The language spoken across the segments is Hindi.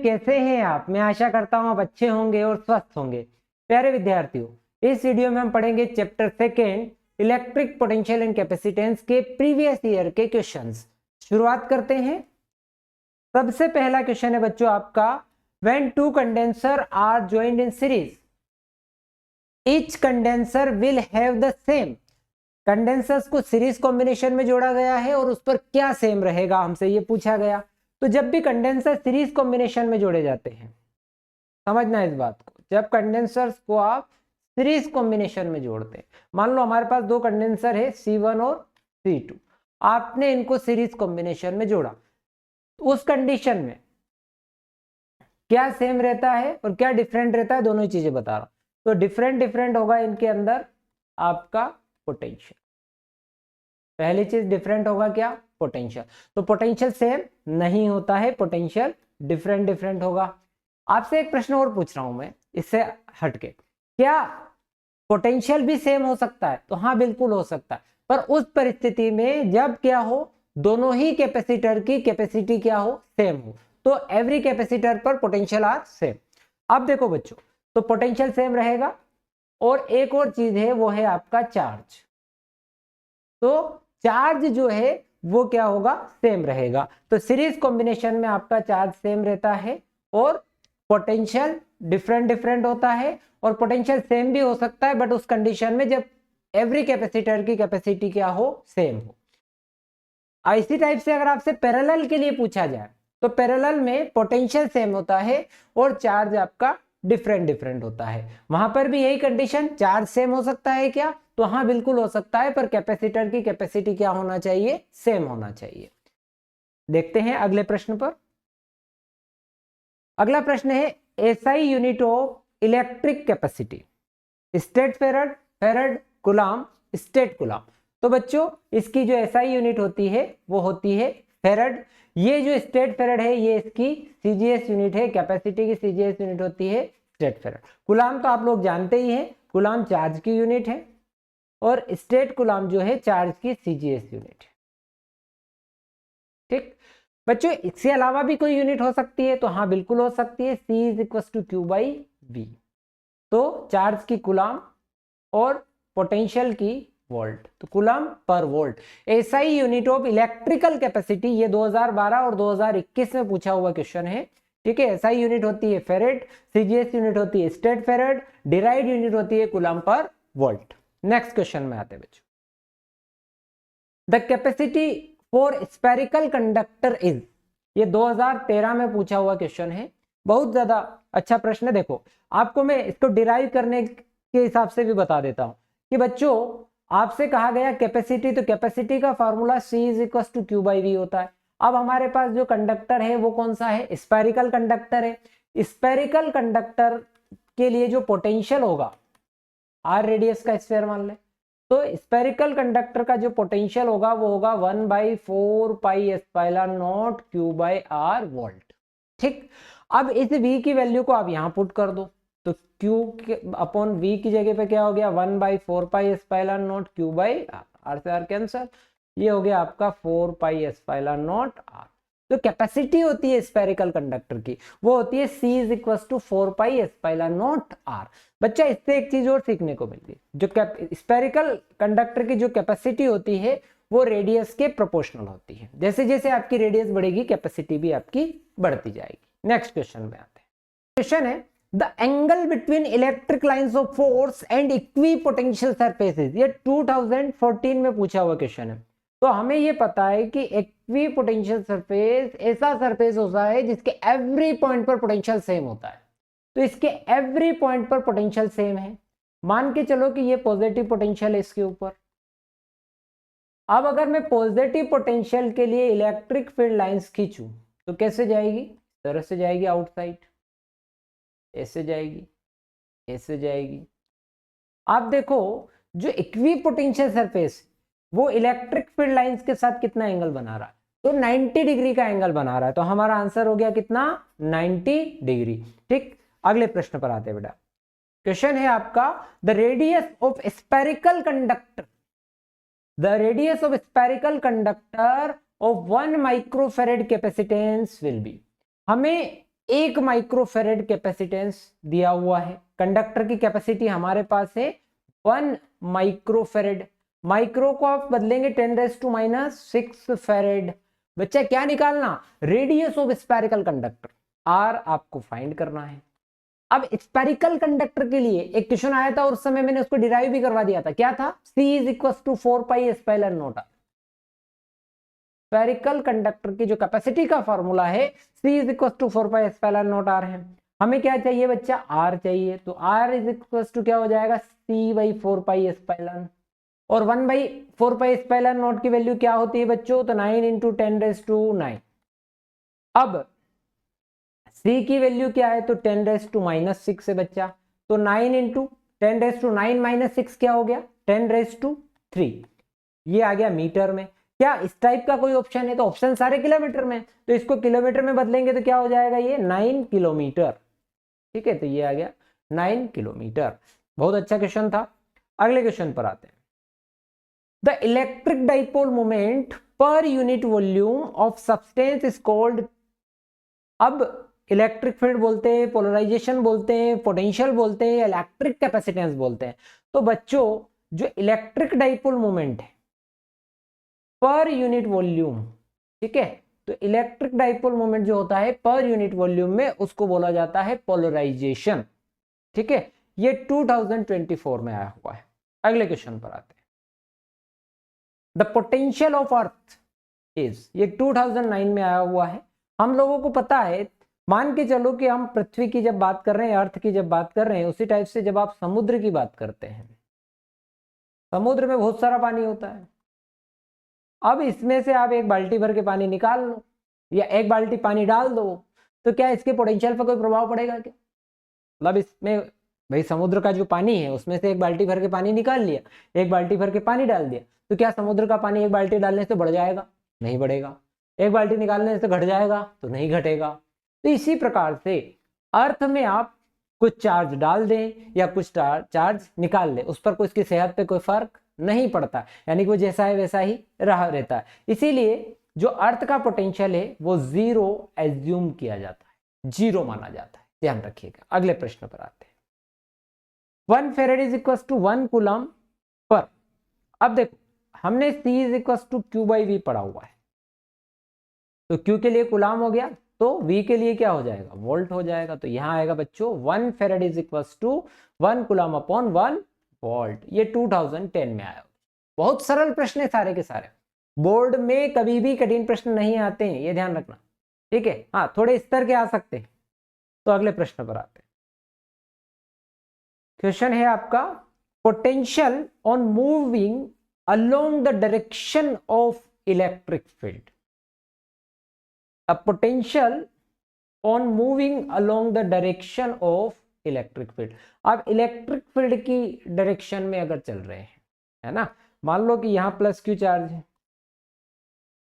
कैसे हैं आप? मैं आशा करता हूं आप अच्छे होंगे और स्वस्थ होंगे। प्यारे विद्यार्थियों, इस वीडियो में हम पढ़ेंगे chapter second electric potential and capacitance के प्रीवियस ईयर के क्वेश्चंस। शुरुआत करते हैं। सबसे पहला क्वेश्चन है बच्चों आपका, when two condenser are joined in series each condenser will have the same. Condensers को सीरीज कॉम्बिनेशन में जोड़ा गया है और उस पर क्या सेम रहेगा, हमसे ये पूछा गया। तो जब भी कंडेंसर सीरीज कॉम्बिनेशन में जोड़े जाते हैं, समझना इस बात को, जब कंडेंसर्स को आप सीरीज कॉम्बिनेशन में जोड़ते हैं, मान लो हमारे पास दो कंडेंसर है C1 और C2, आपने इनको सीरीज कॉम्बिनेशन में जोड़ा, तो उस कंडीशन में क्या सेम रहता है और क्या डिफरेंट रहता है, दोनों ही चीजें बता रहा हूं। तो डिफरेंट होगा इनके अंदर आपका पोटेंशियल। पहली चीज डिफरेंट होगा क्या, पोटेंशियल। तो पोटेंशियल सेम नहीं होता है, पोटेंशियल डिफरेंट होगा। आपसे एक प्रश्न और पूछ रहा हूं मैं इससे हटके, क्या पोटेंशियल भी सेम हो सकता है? तो हाँ, बिल्कुल हो सकता है, पर उस परिस्थिति में जब क्या हो, दोनों ही कैपेसिटर की कैपेसिटी क्या हो, सेम हो। तो एवरी कैपेसिटर पर पोटेंशियल आर सेम। अब देखो बच्चों, तो पोटेंशियल सेम रहेगा और एक और चीज है, वो है आपका चार्ज। तो चार्ज जो है वो क्या होगा, सेम रहेगा। तो सीरीज कॉम्बिनेशन में आपका चार्ज सेम रहता है और पोटेंशियल डिफरेंट होता है, और पोटेंशियल सेम भी हो सकता है बट उस कंडीशन में जब एवरी कैपेसिटर की कैपेसिटी क्या हो, सेम हो। इसी टाइप से अगर आपसे पैरेलल के लिए पूछा जाए, तो पैरेलल में पोटेंशियल सेम होता है और चार्ज आपका डिफरेंट होता है। वहां पर भी यही कंडीशन, चार्ज सेम हो सकता है क्या? तो हाँ, बिल्कुल हो सकता है, पर कैपेसिटर की कैपेसिटी क्या होना चाहिए, सेम होना चाहिए। देखते हैं अगले प्रश्न पर। अगला प्रश्न है, SI unit of electric capacity, state farad, farad coulomb, state coulomb. तो बच्चों इसकी जो एसआई यूनिट होती है वो होती है फेरड। ये जो स्टेट फेरड है ये इसकी सीजीएस यूनिट है, कैपेसिटी की सीजीएस यूनिट होती है स्टेट फेरड। कूलम तो आप लोग जानते ही हैं, कूलम चार्ज की यूनिट है और स्टेट कूलम जो है चार्ज की सीजीएस यूनिट है। ठीक बच्चों, इसके अलावा भी कोई यूनिट हो सकती है? तो हाँ, बिल्कुल हो सकती है, C is equal to Q by V। तो चार्ज की कूलम और पोटेंशियल की वोल्ट, तो कूलम पर volt. SI unit of electrical capacity, ये 2012 और 2021 में पूछा हुआ क्वेश्चन है। ठीक है, एसआई यूनिट होती है फेरेड, सीजीएस यूनिट होती है स्टेट फेरेड, डिराइव्ड यूनिट होती है कूलम पर वोल्ट। नेक्स्ट क्वेश्चन में आते हैं बच्चों, the capacity for spherical conductor is, ये 2013 में पूछा हुआ क्वेश्चन है, बहुत ज्यादा अच्छा प्रश्न है। देखो, आपको मैं इसको डिराइव करने के हिसाब से भी बता देता हूं कि बच्चों आपसे कहा गया कैपेसिटी, तो कैपेसिटी का formula C is equal to Q by V होता है। अब हमारे पास जो कंडक्टर है वो कौन सा है, स्फेरिकल कंडक्टर है। स्फेरिकल कंडक्टर के लिए जो पोटेंशियल होगा, R रेडियस का स्फेयर मान ले, तो स्फेरिकल कंडक्टर का जो पोटेंशियल होगा वो होगा 1/4 pi epsilon naught Q by R volt. ठीक, अब इस V की वैल्यू को आप यहां पुट कर दो, तो Q अपॉन V की जगह पे क्या हो गया, 1/4 pi epsilon naught Q by R से R कैंसल, ये हो गया आपका 4 पाई एप्सिलॉन नॉट R। तो कैपेसिटी होती है स्फेरिकल कंडक्टर की, वो होती है C is equal to 4 pi epsilon naught R। बच्चा इससे एक चीज और सीखने को मिलती है, जो स्फेरिकल कंडक्टर की जो कैपेसिटी होती है वो रेडियस के प्रोपोर्शनल होती है। जैसे जैसे आपकी रेडियस बढ़ेगी कैपेसिटी भी आपकी बढ़ती जाएगी। नेक्स्ट क्वेश्चन में आते हैं। क्वेश्चन है, the angle between electric lines of force and equi potential surfaces, ये 2014 में पूछा हुआ क्वेश्चन है। तो हमें ये पता है कि इक्वी पोटेंशियल सरफेस ऐसा सरफेस होता है जिसके एवरी पॉइंट पर पोटेंशियल सेम होता है। तो इसके एवरी पॉइंट पर पोटेंशियल सेम है। मान के चलो कि ये पॉजिटिव पोटेंशियल है इसके ऊपर। अब अगर मैं पॉजिटिव पोटेंशियल के लिए इलेक्ट्रिक फील्ड लाइंस खींचूं तो कैसे जाएगी, इस तरह से जाएगी आउटसाइड, ऐसे जाएगी, ऐसे जाएगी। आप देखो, जो इक्वी पोटेंशियल सरफेस वो इलेक्ट्रिक फील्ड लाइंस के साथ कितना एंगल बना रहा है, तो 90 डिग्री का एंगल बना रहा है। तो हमारा आंसर हो गया कितना, 90 डिग्री। ठीक, अगले प्रश्न पर आते हैं बेटा। क्वेश्चन है आपका, the radius of spherical conductor, the radius of spherical conductor of 1 microfarad capacitance will be. हमें 1 माइक्रोफेरेड कैपेसिटेंस दिया हुआ है। कंडक्टर की कैपेसिटी हमारे पास है 1 माइक्रोफेरेड। माइक्रो को आप बदलेंगे 10⁻⁻6 फेरेड। बच्चा क्या निकालना, radius of spherical conductor, R आपको फाइंड करना है। अब स्फेरिकल कंडक्टर के लिए एक क्वेश्चन आया था और उस समय मैंने उसको डिराइव भी करवा दिया था, क्या था, C = 4πε0r। स्फेरिकल कंडक्टर की जो कैपेसिटी का फॉर्मूला है C = 4πε0r है। हमें क्या चाहिए बच्चा, R चाहिए, तो R क्या हो जाएगा, C/4πε, और 1/4πε0 की वैल्यू क्या होती है बच्चों, तो 9 × 10⁹। अब C की वैल्यू क्या है, तो 10⁻⁻6 है बच्चा, तो 9 × 10⁻⁹ क्या हो गया, 10⁻3। ये आ गया मीटर में। क्या इस टाइप का कोई ऑप्शन है, तो ऑप्शन सारे किलोमीटर में, तो इसको किलोमीटर में बदलेंगे तो क्या हो जाएगा, ये 9 किलोमीटर। ठीक है, तो ये आ गया 9 किलोमीटर। बहुत अच्छा क्वेश्चन था। अगले क्वेश्चन पर आते हैं। The electric dipole moment per unit volume of substance is called. अब इलेक्ट्रिक फील्ड बोलते हैं, पोलराइजेशन बोलते हैं, पोटेंशियल बोलते हैं, इलेक्ट्रिक कैपेसिटेंस बोलते हैं। तो बच्चों जो इलेक्ट्रिक डाइपोल मोमेंट है पर यूनिट वॉल्यूम, ठीक है, तो इलेक्ट्रिक डाइपोल मोमेंट जो होता है पर यूनिट वॉल्यूम में उसको बोला जाता है पोलराइजेशन। ठीक है, ये 2024 में आया हुआ है। अगले क्वेश्चन पर आते हैं। The potential of earth is, ये 2009 में आया हुआ है। हम लोगों को पता है, मान के चलो कि हम पृथ्वी की जब बात कर रहे हैं, अर्थ की जब बात कर रहे हैं, उसी टाइप से जब आप समुद्र की बात करते हैं, समुद्र में बहुत सारा पानी होता है। अब इसमें से आप एक बाल्टी भर के पानी निकाल लो या एक बाल्टी पानी डाल दो, तो क्या इसके पोटेंशियल पर कोई प्रभाव पड़ेगा क्या? मतलब इसमें भाई समुद्र का जो पानी है उसमें से एक बाल्टी भर के पानी निकाल लिया, एक बाल्टी भर के पानी डाल दिया, तो क्या समुद्र का पानी एक बाल्टी डालने से बढ़ जाएगा? नहीं बढ़ेगा। एक बाल्टी निकालने से घट जाएगा? तो नहीं घटेगा। तो इसी प्रकार से अर्थ में आप कुछ चार्ज डाल दें या कुछ चार्ज निकाल लें, उस पर कोई इसकी सेहत पे कोई फर्क नहीं पड़ता, यानी कि वो जैसा है वैसा ही रहा रहता है। इसीलिए जो अर्थ का पोटेंशियल है वो 0 एज्यूम किया जाता है, 0 माना जाता है, ध्यान रखिएगा। अगले प्रश्न पर आते हैं। 1 farad is equal to 1 coulomb पर। अब देखो हमने C is equal to Q/V पढ़ा हुआ है, तो Q के लिए कूलम हो गया, तो V के लिए क्या हो जाएगा, वोल्ट हो जाएगा। तो यहां आएगा बच्चों 1 farad is equal to 1 coulomb upon 1 volt. ये 2010 में आया। बहुत सरल प्रश्न है सारे के सारे, बोर्ड में कभी भी कठिन प्रश्न नहीं आते हैं, ये ध्यान रखना। ठीक है, हाँ थोड़े स्तर के आ सकते हैं। तो अगले प्रश्न पर आते हैं। क्वेश्चन है आपका, potential on moving along the direction of electric field. A potential on moving along the direction of electric field. आप इलेक्ट्रिक फील्ड की डायरेक्शन में अगर चल रहे हैं, है ना, मान लो कि यहाँ +Q चार्ज है,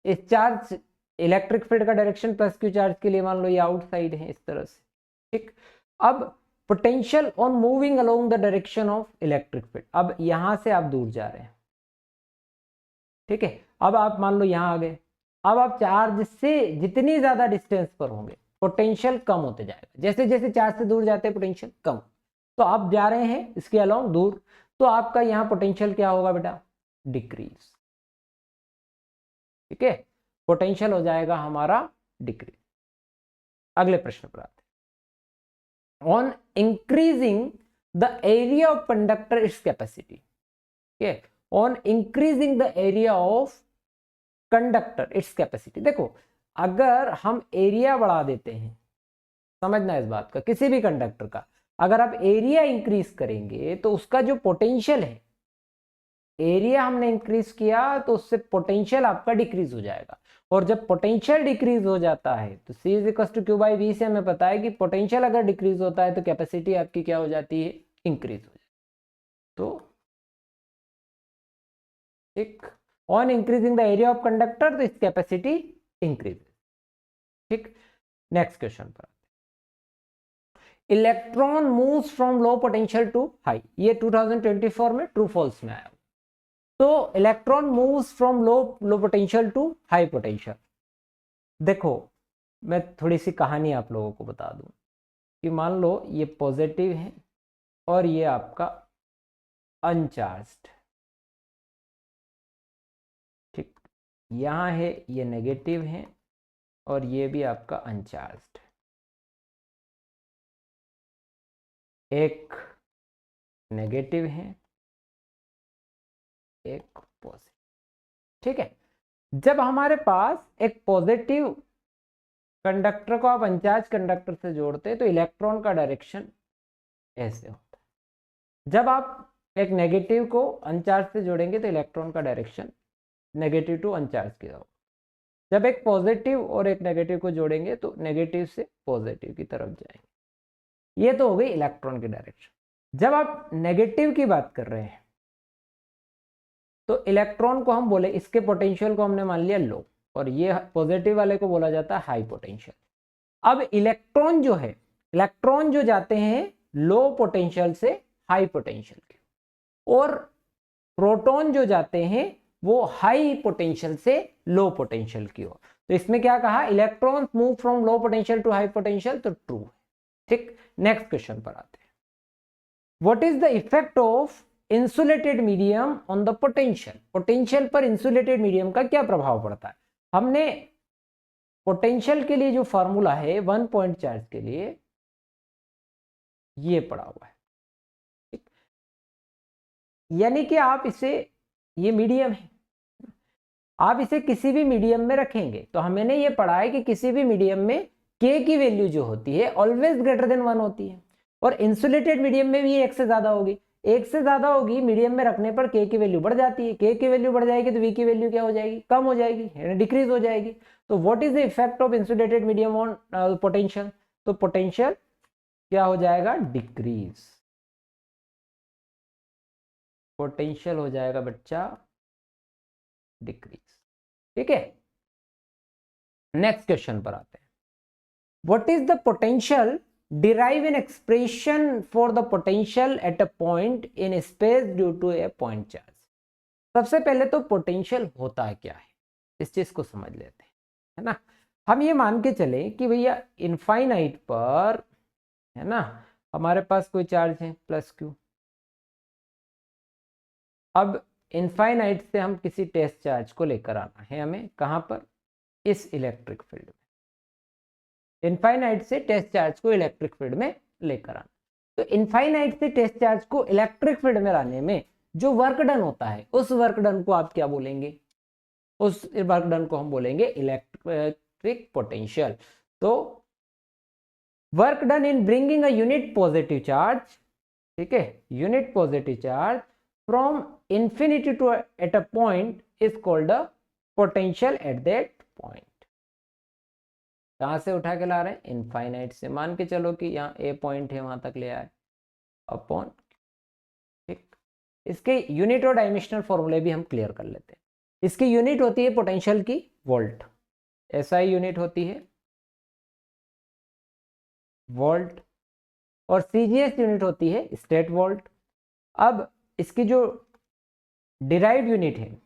इस चार्ज इलेक्ट्रिक फील्ड का डायरेक्शन +Q चार्ज के लिए मान लो ये आउटसाइड है, इस तरह से। ठीक, अब potential on moving along the direction of electric field, अब यहां से आप दूर जा रहे हैं, ठीक है, अब आप मान लो यहां आ गए, अब आप चार्ज से जितनी ज्यादा डिस्टेंस पर होंगे पोटेंशियल कम होते जाएगा, जैसे जैसे चार्ज से दूर जाते हैं पोटेंशियल कम। तो आप जा रहे हैं इसके अलोंग दूर, तो आपका यहाँ पोटेंशियल क्या होगा बेटा, डिक्रीज। ठीक है, पोटेंशियल हो जाएगा हमारा डिक्रीज। अगले प्रश्न पर आते हैं। On increasing the area of conductor its capacity. ठीक है, on increasing the area of conductor its capacity. देखो अगर हम एरिया बढ़ा देते हैं, समझना इस बात का, किसी भी कंडक्टर का अगर आप एरिया इंक्रीज करेंगे तो उसका जो पोटेंशियल है, एरिया हमने इंक्रीज किया तो उससे पोटेंशियल आपका डिक्रीज हो जाएगा। और जब पोटेंशियल डिक्रीज हो जाता है तो C = Q/V से हमें पता है कि पोटेंशियल अगर डिक्रीज होता है तो कैपेसिटी आपकी क्या हो जाती है, इंक्रीज हो जाती है। तो ठीक, on increasing the area of conductor तो इस कैपेसिटी इंक्रीज। ठीक, नेक्स्ट क्वेश्चन पर electron moves from low potential to high. ये 2024 में ट्रू फॉल्स में आया। तो electron moves from low potential to high potential. देखो मैं थोड़ी सी कहानी आप लोगों को बता दूं कि मान लो ये पॉजिटिव है और ये आपका अनचार्ज्ड, ठीक, यहाँ है ये नेगेटिव है और ये भी आपका अनचार्ज्ड, एक नेगेटिव है एक पॉजिटिव, ठीक है। जब हमारे पास एक पॉजिटिव कंडक्टर को आप अनचार्ज कंडक्टर से जोड़ते हैं तो इलेक्ट्रॉन का डायरेक्शन ऐसे होता है। जब आप एक नेगेटिव को अनचार्ज से जोड़ेंगे तो इलेक्ट्रॉन का डायरेक्शन नेगेटिव टू अनचार्ज की होगा। जब एक पॉजिटिव और एक नेगेटिव को जोड़ेंगे तो नेगेटिव से पॉजिटिव की तरफ जाएंगे। ये तो हो गई इलेक्ट्रॉन की डायरेक्शन। जब आप नेगेटिव की बात कर रहे हैं तो इलेक्ट्रॉन को हम बोले, इसके पोटेंशियल को हमने मान लिया लो और ये पॉजिटिव वाले को बोला जाता है हाई पोटेंशियल। अब इलेक्ट्रॉन जो है, इलेक्ट्रॉन जो जाते हैं लो पोटेंशियल से हाई पोटेंशियल की, और प्रोटॉन जो जाते हैं वो हाई पोटेंशियल से लो पोटेंशियल की ओर। तो इसमें क्या कहा, electron move from low potential to high potential, तो ट्रू है, ठीक। नेक्स्ट क्वेश्चन पर आते हैं। What is the effect of insulated medium on the potential? Potential पर इंसुलेटेड मीडियम का क्या प्रभाव पड़ता है? हमने पोटेंशियल के लिए जो फॉर्मूला है 1 पॉइंट चार्ज के लिए ये पड़ा हुआ है, ठीक? यानी कि आप इसे, ये मीडियम है, आप इसे किसी भी मीडियम में रखेंगे तो हमने ये पढ़ा है कि किसी भी मीडियम में k की वैल्यू जो होती है ऑलवेज ग्रेटर देन 1 होती है, और इंसुलेटेड मीडियम में भी एक से ज्यादा होगी। एक से ज्यादा होगी मीडियम में रखने पर k की वैल्यू बढ़ जाती है, k की वैल्यू बढ़ जाएगी तो v की वैल्यू क्या हो जाएगी, कम हो जाएगी, डिक्रीज हो जाएगी। तो what is the effect of insulated medium on potential? तो पोटेंशियल क्या हो जाएगा, डिक्रीज, पोटेंशियल हो जाएगा बच्चा डिक्रीज, ठीक है। नेक्स्ट क्वेश्चन पर आते हैं। What is the potential, derive an expression for the potential at a point in space due to a point charge। सबसे पहले तो पोटेंशियल होता है क्या है, इस चीज को समझ लेते हैं, है ना। हम ये मान के चले कि भैया इनफाइनाइट पर, है ना, हमारे पास कोई चार्ज है प्लस क्यू। अब इनफाइनाइट से हम किसी टेस्ट चार्ज को लेकर आना है हमें, कहां पर, इस इलेक्ट्रिक फील्ड में। इनफाइनाइट से टेस्ट चार्ज को इलेक्ट्रिक फील्ड में लेकर आना, तो इनफाइनाइट से टेस्ट चार्ज को इलेक्ट्रिक फील्ड में लाने में जो वर्क डन होता है उस वर्क डन को आप क्या बोलेंगे, उस वर्क डन को हम बोलेंगे इलेक्ट्रिक पोटेंशियल। तो work done in bringing a unit positive charge, ठीक है, unit positive charge from infinity to at a point is called a potential at that point. कहां से उठा के ला रहे हैं, इनफाइनाइट से। मान के चलो कि यहाँ ए पॉइंट है, वहां तक ले आए अपॉन, ठीक। इसके यूनिट और डायमेंशनल फॉर्मूले भी हम क्लियर कर लेते हैं। इसकी यूनिट होती है पोटेंशियल की वोल्ट, एसआई यूनिट होती है वोल्ट, और सीजीएस यूनिट होती है स्टेट वोल्ट। अब इसकी जो डिराइव्ड यूनिट है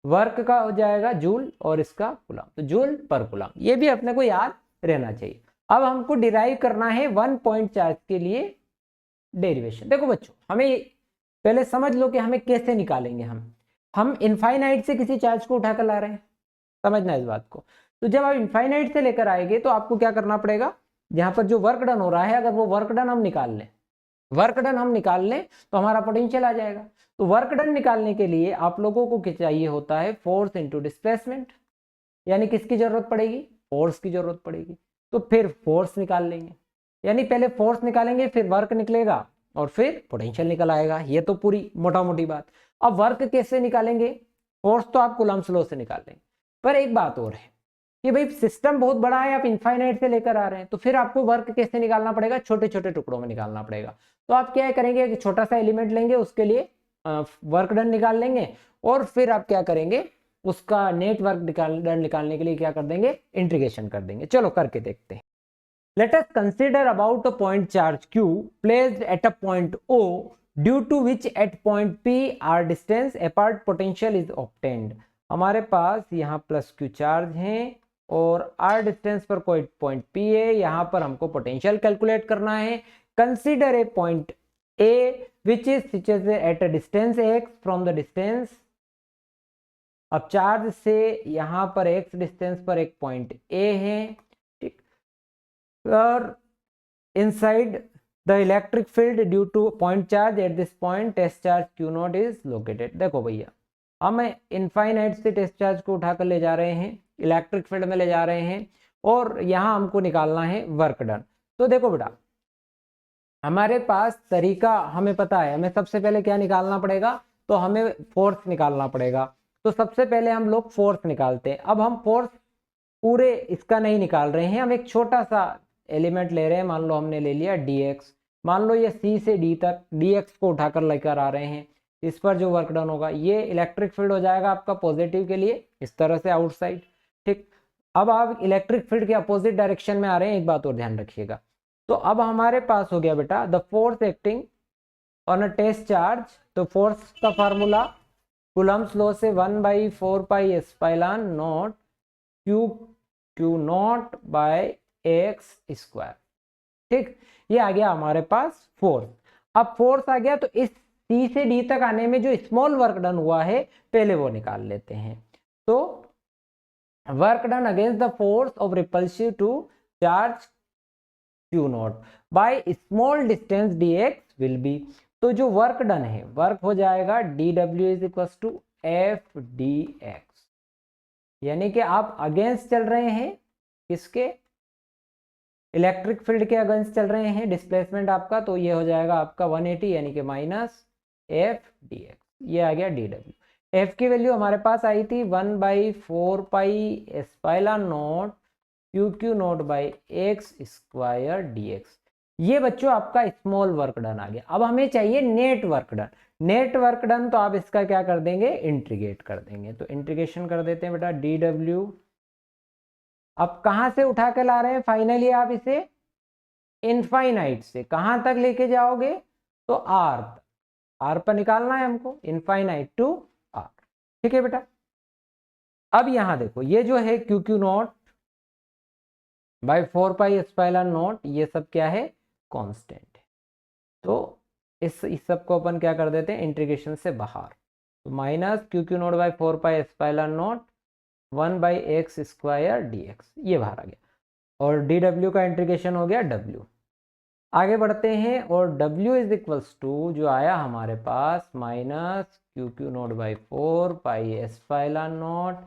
वर्क का हो जाएगा जूल और इसका कूलम, तो जूल पर कूलम, ये भी अपने को याद रहना चाहिए। अब हमको डिराइव करना है 1 पॉइंट चार्ज के लिए डेरिवेशन। देखो बच्चों, हमें पहले समझ लो कि हमें कैसे निकालेंगे। हम इनफाइनाइट से किसी चार्ज को उठाकर ला रहे हैं, समझना इस बात को। तो जब आप इनफाइनाइट से लेकर आएंगे तो आपको क्या करना पड़ेगा, यहाँ पर जो वर्क डन हो रहा है अगर वो वर्क डन हम निकाल लें, वर्क डन हम निकाल लें तो हमारा पोटेंशियल आ जाएगा। तो वर्क डन निकालने के लिए आप लोगों को क्या चाहिए होता है, फोर्स इनटू डिस्प्लेसमेंट, यानी किसकी जरूरत पड़ेगी, फोर्स की जरूरत पड़ेगी। तो फिर फोर्स निकाल लेंगे, यानी पहले फोर्स निकालेंगे फिर वर्क निकलेगा और फिर पोटेंशियल निकल आएगा। ये तो पूरी मोटा मोटी बात। अब वर्क कैसे निकालेंगे, फोर्स तो आप कूलम्ब्स लॉ से निकाल लेंगे, पर एक बात और है कि भाई सिस्टम बहुत बड़ा है, आप इनफाइनाइट से लेकर आ रहे हैं, तो फिर आपको वर्क कैसे निकालना पड़ेगा, छोटे छोटे टुकड़ों में निकालना पड़ेगा। तो आप क्या करेंगे कि छोटा सा एलिमेंट लेंगे, उसके लिए वर्क डन निकाल लेंगे, और फिर आप क्या करेंगे, उसका नेट वर्क डन निकालने के लिए क्या कर देंगे, इंटीग्रेशन कर देंगे। चलो करके देखते हैं। Let us consider about a point charge q placed at a point o due to which at point p r distance apart potential is obtained. हमारे पास यहाँ प्लस q चार्ज है और r डिस्टेंस पर कोई पॉइंट P है, यहाँ पर हमको पोटेंशियल कैलकुलेट करना है। Consider a point A which is situated at a distance x from the distance। अब चार्ज से यहाँ पर x डिस्टेंस पर एक पॉइंट A है, ठीक, और inside the electric field due to point charge at this point test charge Q naught is located. देखो भैया, हम इनफाइनाइट से टेस्ट चार्ज को उठाकर ले जा रहे हैं, इलेक्ट्रिक फील्ड में ले जा रहे हैं, और यहाँ हमको निकालना है वर्क डन। तो देखो बेटा, हमारे पास तरीका हमें पता है, हमें सबसे पहले क्या निकालना पड़ेगा, तो हमें फोर्स निकालना पड़ेगा। तो सबसे पहले हम लोग फोर्स निकालते हैं। अब हम फोर्स पूरे इसका नहीं निकाल रहे हैं, हम एक छोटा सा एलिमेंट ले रहे हैं। मान लो हमने ले लिया dx, मान लो ये c से d तक dx को उठाकर लेकर आ रहे हैं, इस पर जो वर्क डन होगा ये इलेक्ट्रिक फील्ड हो जाएगा आपका पॉजिटिव के लिए, इस तरह से आउटसाइड, ठीक। अब आप इलेक्ट्रिक फील्ड के अपोजिट डायरेक्शन में आ रहे हैं, एक बात और ध्यान रखिएगा। तो अब हमारे पास हो गया बेटा the force acting on a test charge. तो फोर्स का फार्मूला कूलम्ब्स लॉ से 1/4 pi epsilon naught q naught by x square, ठीक। ये आ गया हमारे पास फोर्स। अब फोर्स आ गया, तो इस C से D तक आने में जो स्मॉल वर्क डन हुआ है पहले वो निकाल लेते हैं। तो work done against the force of repulsive to charge Q naught by small distance dx will be. तो जो वर्क डन है, वर्क हो जाएगा dw is equal to f dx, यानी कि आप अगेंस्ट चल रहे हैं, किसके, इलेक्ट्रिक फील्ड के अगेंस्ट चल रहे हैं डिस्प्लेसमेंट आपका, तो ये हो जाएगा आपका 180 यानी कि माइनस f dx। ये आ गया dw। f की वैल्यू हमारे पास आई थी 1/4 pi epsilon naught q naught by x square dx। ये बच्चों आपका स्मॉल वर्क डन आ गया। अब हमें चाहिए net work done. Net work done तो आप इसका क्या कर देंगे, इंटीग्रेट कर देंगे। तो इंटीग्रेशन कर देते हैं बेटा dw। अब कहां से उठा के ला रहे हैं, फाइनली आप इसे इनफाइनाइट से कहां तक लेके जाओगे, तो आर पर निकालना है हमको, इनफाइनाइट टू आर, ठीक है बेटा। अब यहां देखो, ये जो है q naught by 4 pi epsilon naught, ये सब क्या है, कांस्टेंट है। तो इस सब को अपन क्या कर देते हैं, इंटीग्रेशन से बाहर। तो minus q naught by 4 pi epsilon naught 1/x square dx, ये बाहर आ गया। और dw का इंटीग्रेशन हो गया w। आगे बढ़ते हैं, और w इज इक्वल्स टू जो आया हमारे पास minus q naught by 4 pi epsilon naught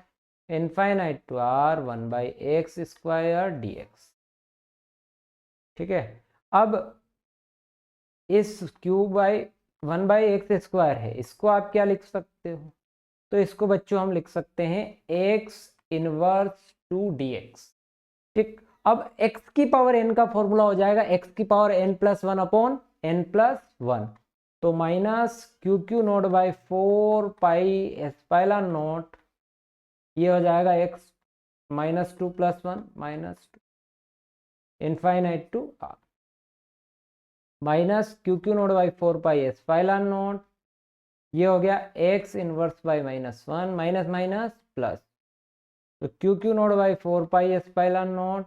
infinite to r 1/x square dx, ठीक है। अब इस क्यूब बाई 1/x स्क्वायर है, इसको आप क्या लिख सकते हो, तो इसको बच्चों हम लिख सकते हैं x इनवर्स 2dx, ठीक। अब x की पावर n का फॉर्मूला हो जाएगा x की पावर n+1 अपॉन n+1। तो minus q naught by 4 pi epsilon naught, ये हो जाएगा x -2+1 -2 infinite to r, minus q naught by 4 pi epsilon naught, ये हो गया x inverse by -1 minus minus plus. तो q naught by 4 pi epsilon naught,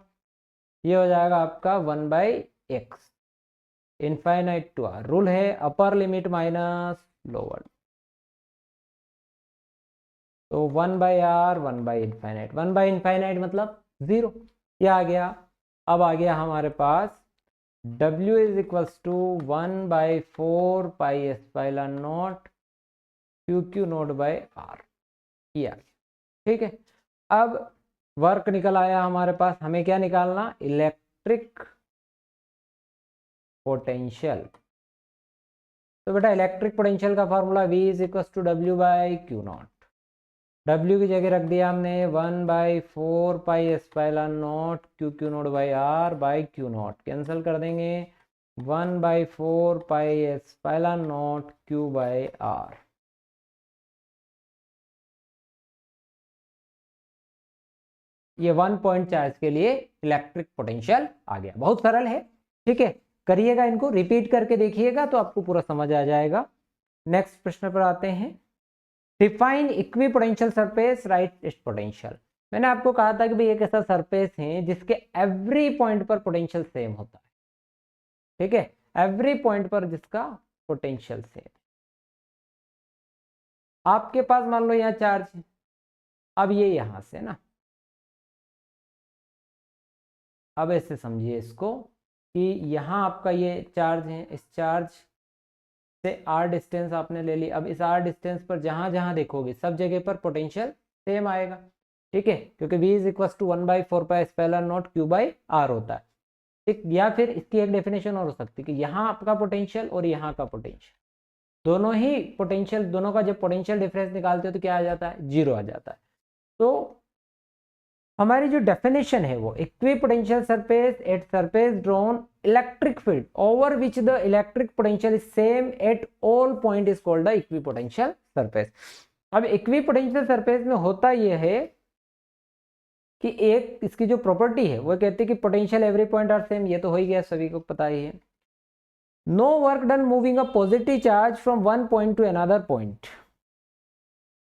ये हो जाएगा आपका 1/x infinite to r। Rule है अपर लिमिट माइनस लोअर, तो 1/r 1/इनफाइनाइट, 1/इनफाइनाइट मतलब 0, ये आ गया। अब आ गया हमारे पास w is equals to 1/4 pi epsilon naught q naught by r, ये आ गया, ठीक है। अब वर्क निकल आया हमारे पास, हमें क्या निकालना, इलेक्ट्रिक पोटेंशियल। तो बेटा इलेक्ट्रिक पोटेंशियल का formula V is equal to W by q naught. W की जगह रख दिया हमने 1/4 pi epsilon naught q naught by R by q naught, cancel कर देंगे 1/4 pi epsilon naught q by R। ये 1 पॉइंट चार्ज के लिए इलेक्ट्रिक पोटेंशियल आ गया। बहुत सरल है, ठीक है। करिएगा, इनको रिपीट करके देखिएगा तो आपको पूरा समझ आ जाएगा। नेक्स्ट प्रश्न पर आते हैं। Define equipotential surface, right it's potential. मैंने आपको कहा था कि भाई एक ऐसा सरफेस है जिसके एवरी पॉइंट पर पोटेंशियल सेम होता है, ठीक है, एवरी पॉइंट पर जिसका पोटेंशियल सेम। आपके पास मान लो यहाँ चार्ज है, अब ये यहां से ना, अब ऐसे समझिए इसको कि यहाँ आपका ये चार्ज है, इस चार्ज से आर डिस्टेंस आपने ले ली। अब इस आर डिस्टेंस पर जहां जहां देखोगे सब जगह पर पोटेंशियल सेम आएगा, ठीक है, क्योंकि v is equal to 1/4πε0 q/r होता है, ठीक। या फिर इसकी एक डेफिनेशन और हो सकती है कि यहाँ आपका पोटेंशियल और यहाँ का पोटेंशियल, दोनों ही पोटेंशियल, दोनों का जब पोटेंशियल डिफरेंस निकालते हो तो क्या आ जाता है, 0 आ जाता है। तो हमारी जो डेफिनेशन है वो equipotential surface at surface drawn electric field over which the electric potential is same at all point is called the equipotential surface. अब इक्विपोटेंशियल सरफेस में होता यह है कि एक इसकी जो प्रॉपर्टी है वो कहती है कि potential every point are same, ये तो हो ही गया, सभी को पता ही है। No work done moving a positive charge from one point to another point.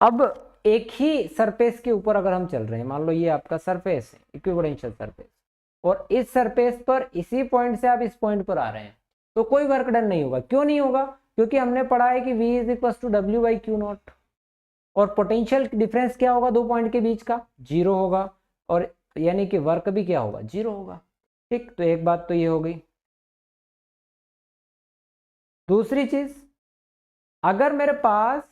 अब एक ही सरफेस के ऊपर अगर हम चल रहे हैं, मान लो ये आपका सरफेस है इक्विपोटेंशियल सरफेस, और इस सरफेस पर इसी पॉइंट से आप इस पॉइंट पर आ रहे हैं, तो कोई वर्क डन नहीं होगा। क्यों नहीं होगा? क्योंकि हमने पढ़ा है कि v is equal to w/q0, और पोटेंशियल डिफरेंस क्या होगा दो पॉइंट के बीच का, 0 होगा, और यानी कि वर्क भी क्या होगा, 0 होगा, ठीक। तो एक बात तो ये हो गई। दूसरी चीज, अगर मेरे पास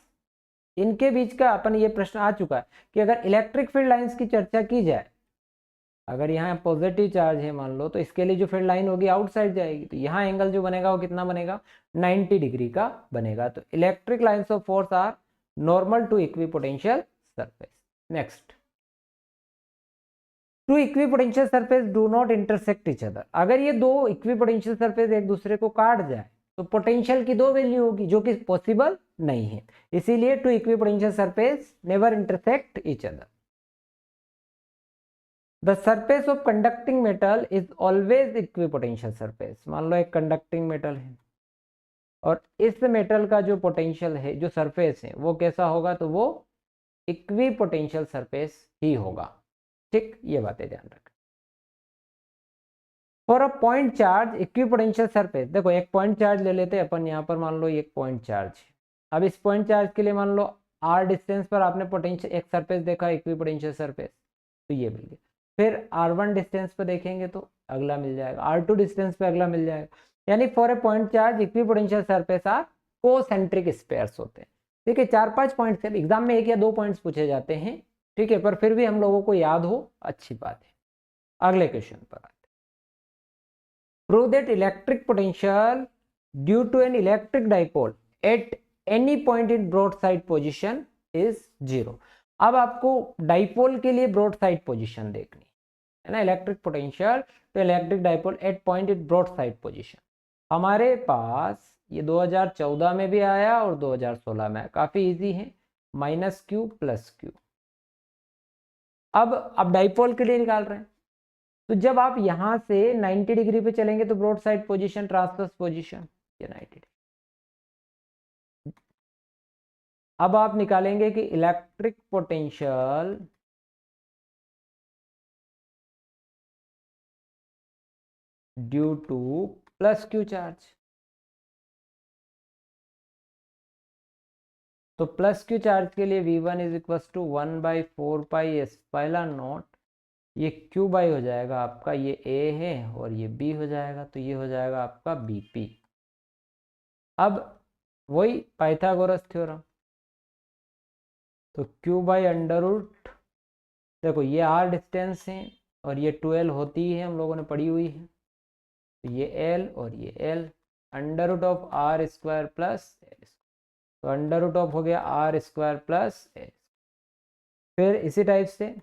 इनके बीच का, अपन ये प्रश्न आ चुका है कि अगर इलेक्ट्रिक फील्ड लाइंस की चर्चा की जाए, अगर यहाँ पॉजिटिव चार्ज है मान लो, तो इसके लिए जो फील्ड लाइन होगी आउटसाइड जाएगी, तो यहाँ एंगल जो बनेगा वो कितना बनेगा, 90 डिग्री का बनेगा। तो electric lines of force are normal to equipotential surface. Next, two equipotential surface do not intersect each other. अगर ये दो इक्विपोटेंशियल सरफेस एक दूसरे को काट जाए तो पोटेंशियल की दो वैल्यू होगी, जो कि पॉसिबल नहीं है, इसीलिए two equipotential surface never intersect each other. The surface of conducting metal is always equipotential surface. मान लो एक कंडक्टिंग मेटल है और इस मेटल का जो पोटेंशियल है, जो सरफेस है, वो कैसा होगा, तो वो इक्विपोटेंशियल सरफेस ही होगा, ठीक। ये बातें ध्यान रखें। For a point charge equipotential surface, देखो एक पॉइंट चार्ज ले लेते हैं अपन, यहाँ पर मान लो एक पॉइंट चार्ज है। अब इस पॉइंट चार्ज के लिए मान लो r डिस्टेंस पर आपने पोटेंशियल एक सरफेस देखा, इक्विपोटेंशियल सरफेस, तो ये मिल गया। फिर r1 डिस्टेंस पर देखेंगे तो अगला मिल जाएगा, r2 डिस्टेंस पे अगला मिल जाएगा। यानी for a point charge equipotential surface are concentric spheres होते हैं, ठीक है। 4-5 पॉइंट्स है, एग्जाम में 1 या 2 पॉइंट्स पूछे जाते हैं, ठीक है, पर फिर भी हम लोगों को याद हो, अच्छी बात है। अगले क्वेश्चन पर आते हैं। Prove that electric potential due to an electric dipole at any point in broad side position is 0। अब आपको डाइपोल के लिए ब्रॉड साइड पोजिशन देखनी है ना, electric potential to electric dipole at point in broad side position. हमारे पास ये 2014 में भी आया और 2016 में, काफी इजी है, -q + q। अब डाइपोल के लिए निकाल रहे हैं, तो जब आप यहां से 90 डिग्री पे चलेंगे तो broad side position, transverse position, ये 90 डिग्री। अब आप निकालेंगे कि electric potential due to +q charge. तो +q चार्ज के लिए v1 इज इक्वल टू 1/4πε0, ये q बाई हो जाएगा आपका, ये a है और ये b हो जाएगा, तो ये हो जाएगा आपका bp। अब वही पाइथागोरस थ्योरम, तो q बाई √, देखो ये r डिस्टेंस है और ये 12 होती है, हम लोगों ने पढ़ी हुई है, तो ये l और ये l, √r² प्लस l, तो √ हो गया r² प्लस l। फिर इसी टाइप से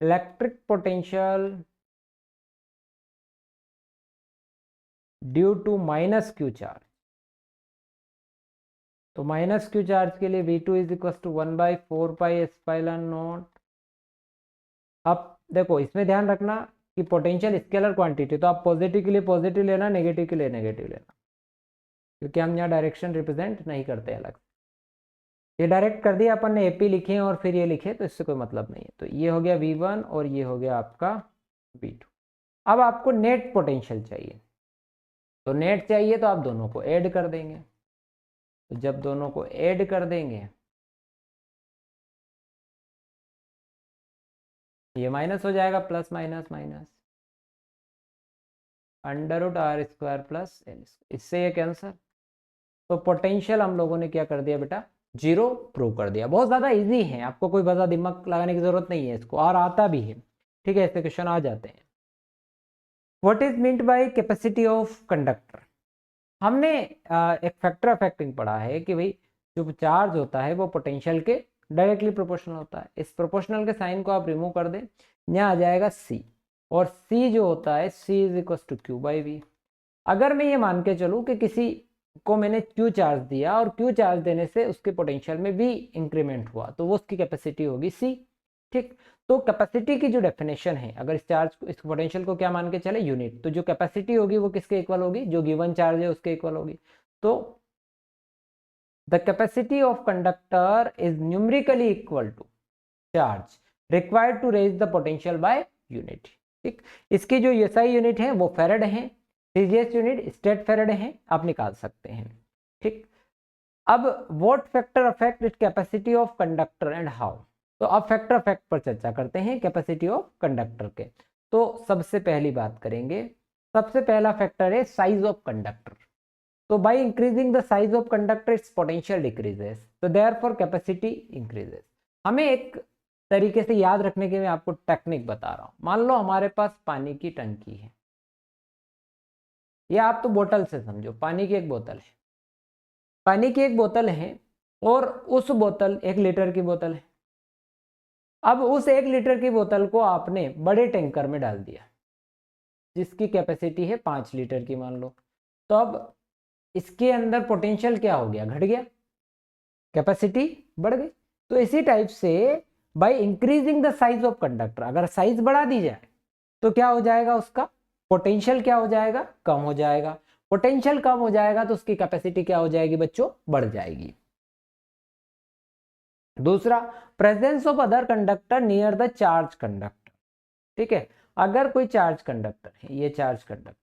electric potential due to -q charge, तो -q चार्ज के लिए v2 इज इक्वल टू 1/4πε0। अब देखो इसमें ध्यान रखना कि पोटेंशियल स्केलर क्वांटिटी, तो आप पॉजिटिव के लिए पॉजिटिव लेना, नेगेटिव के लिए नेगेटिव लेना, क्योंकि हम यहाँ डायरेक्शन रिप्रेजेंट नहीं करते अलग। ये डायरेक्ट कर दिया अपन ने, AP लिखे और फिर ये लिखे, तो इससे कोई मतलब नहीं है। तो ये हो गया V1 और ये हो गया आपका V2। अब आपको नेट पोटेंशियल चाहिए, तो नेट चाहिए तो आप दोनों को ऐड कर देंगे। तो जब दोनों को ऐड कर देंगे, ये माइनस हो जाएगा, plus minus minus √r² plus l, इससे ये कैंसर। तो पोटेंशियल हम लोगों ने क्या कर दिया बेटा, 0 प्रूव कर दिया। बहुत ज़्यादा इजी है, आपको कोई ज़्यादा दिमाग लगाने की ज़रूरत नहीं है इसको, और आता भी है। ठीक है, ऐसे क्वेश्चन आ जाते हैं। What is meant by capacity of conductor. हमने एक फैक्टर अफेक्टिंग पढ़ा है कि भाई जो चार्ज होता है वो पोटेंशियल के डायरेक्टली प्रोपोर्शनल होता है। इस प्रोपोर्शनल के साइन को आप रिमूव कर दें, यहाँ आ जाएगा C, और C जो होता है C = Q/V। अगर मैं ये मान के चलूँ कि किसी को मैंने Q चार्ज दिया और Q चार्ज देने से उसके पोटेंशियल में V इंक्रीमेंट हुआ, तो वो उसकी कैपेसिटी होगी C। ठीक, तो कैपेसिटी की जो डेफिनेशन है, अगर इस चार्ज को, इस पोटेंशियल को क्या मान के चले, यूनिट, तो जो कैपेसिटी होगी वो किसके इक्वल होगी, जो गिवन चार्ज है उसके इक्वल होगी। तो the capacity of conductor is numerically equal to charge required to raise the potential by unit. ठीक, इसकी जो SI यूनिट है वो फेरेड है, CGS यूनिट स्टेट फेरेड है, आप निकाल सकते हैं। ठीक, अब what factor affect it capacity of conductor and how. तो अब फैक्टर अफेक्ट पर चर्चा करते हैं कैपेसिटी ऑफ कंडक्टर के। तो सबसे पहली बात करेंगे, सबसे पहला फैक्टर है साइज ऑफ कंडक्टर। तो by increasing the size of conductor it's potential decreases, तो देयरफॉर कैपेसिटी इंक्रीजेस। हमें एक तरीके से याद रखने के मैं आपको टेक्निक बता रहा हूं। मान लो हमारे पास पानी की टंकी है, या आप तो बोतल से समझो, पानी की एक बोतल है, पानी की एक बोतल है, और उस बोतल 1 लीटर की बोतल है। अब उस 1 लीटर की बोतल को आपने बड़े टैंकर में डाल दिया जिसकी कैपेसिटी है 5 लीटर की मान लो। तो अब इसके अंदर पोटेंशियल क्या हो गया, घट गया, कैपेसिटी बढ़ गई। तो इसी टाइप से by increasing the size of conductor, अगर साइज बढ़ा दी जाए तो क्या हो जाएगा, उसका पोटेंशियल क्या हो जाएगा, कम हो जाएगा। पोटेंशियल कम हो जाएगा तो उसकी कैपेसिटी क्या हो जाएगी बच्चों, बढ़ जाएगी। दूसरा, presence of other conductor near the charge conductor. ठीक है, अगर कोई चार्ज कंडक्टर है, ये चार्ज कंडक्टर,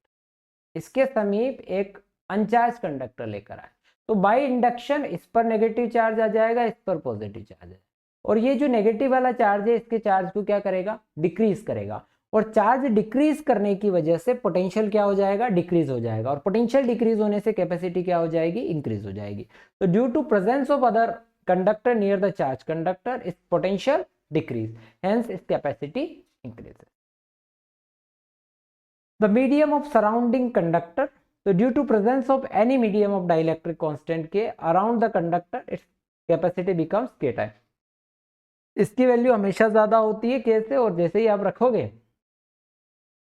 इसके समीप एक अनचार्ज कंडक्टर लेकर आए, तो बाय इंडक्शन इस पर नेगेटिव चार्ज आ जाएगा, इस पर पॉजिटिव चार्ज है, और ये जो नेगेटिव वाला चार्ज है इसके चार्ज को क्या करेगा, डिक्रीज करेगा। और चार्ज डिक्रीज करने की वजह से पोटेंशियल क्या हो जाएगा, डिक्रीज हो जाएगा, और पोटेंशियल डिक्रीज होने से कैपेसिटी क्या हो जाएगी, इंक्रीज हो जाएगी। तो due to presence of other conductor near the charge conductor its potential decrease, hence its capacity increase. The medium of surrounding conductor, so due to presence of any medium of dielectric constant K around the conductor, its capacity becomes K time. इसकी वैल्यू हमेशा ज्यादा होती है K से, और जैसे ही आप रखोगे